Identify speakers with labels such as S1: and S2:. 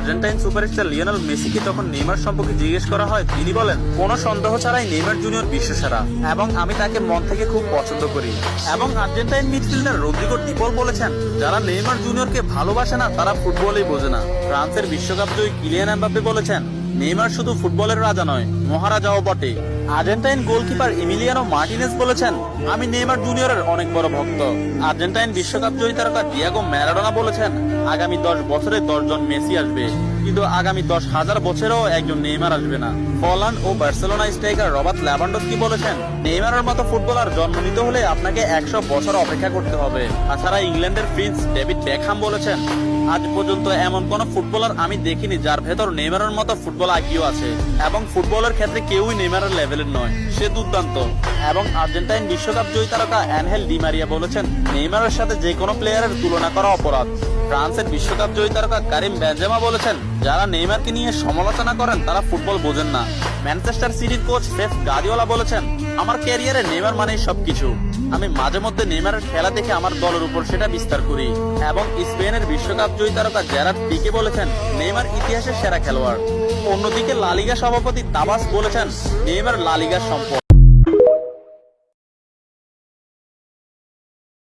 S1: Argentine superstar Lionel মেসিকে যখন Neymar সম্পর্কে জিজ্ঞেস করা হয়, তিনি বলেন, কোনো সন্দেহ ছাড়াই নেইমার জুনিয়র বিশ্বসেরা এবং আমি তাকে মন থেকে খুব পছন্দ করি। এবং আর্জেন্টাইন মিডফিল্ডার রদ্রিগো ডিপল বলেছেন, যারা নেইমার জুনিয়রকে ভালোবাসে না তারা ফুটবলই বোঝে না। ফ্রান্সের বিশ্বকাপ জয়ী কিলিয়ান এমবাপ্পে বলেছেন, নেইমার শুধু ফুটবলের রাজা নয়, মহারাজাও বটে। আর্জেন্টাইন গোলকিপার ইমিলিয়ানো মার্টিনেজ বলেছেন, আমি নেইমার জুনিয়রের অনেক বড় ভক্ত। আর্জেন্টাইন বিশ্বকাপ জয়ী তারকা ডিয়েগো ম্যারাডোনা বলেছেন, আগামী 10 বছরে 10 জন মেসি আসবে, কিন্তু আগামী 10,000 বছরেও একজন নেইমার আসবে না। পোল্যান্ড ও বার্সেলোনা স্ট্রাইকার রবার্ট লেভানডস্কি বলেছেন, নেইমারের মতো ফুটবলার জন্ম নিতে হলে আপনাকে 100 বছর অপেক্ষা করতে হবে। তাছাড়া ইংল্যান্ডের প্রিন্স ডেভিড বেকহাম বলেছেন, আজ পর্যন্ত এমন কোন ফুটবলার আমি দেখিনি যার ভেতর নেইমারের মতো ফুটবল আইকিউ আছে, এবং ফুটবলের ক্ষেত্রে কেউই নেইমারের লেভেলের নয়, সে দুর্দান্ত। এবং আর্জেন্টাইন বিশ্বকাপ জয়ী তারকা অ্যানহেল ডি মারিয়া বলেছেন, নেইমারের সাথে যে কোনো প্লেয়ারের তুলনা করা অপরাধ। ফ্রান্সের বিশ্বকাপ জয়ী তারকা কারিম বেনজেমা বলেছেন, যারা নেইমারকে নিয়ে সমালোচনা করেন তারা ফুটবল বোঝেন না। ম্যানচেস্টার সিটির কোচ পেপ গার্দিওলা বলেছেন, আমার ক্যারিয়ারে নেইমার মানেই সবকিছু। আমি মাঝে মধ্যে নেইমারের খেলা দেখে আমার দলের উপর সেটা বিস্তার করি। এবং স্পেনের বিশ্বকাপ জয়ী তারকা জেরার্ড পিকে বলেছেন, নেইমার ইতিহাসের সেরা খেলোয়াড়। অন্যদিকে লা লিগা সভাপতি তাবাস বলেছেন, নেইমার লা লিগার সম্পদ।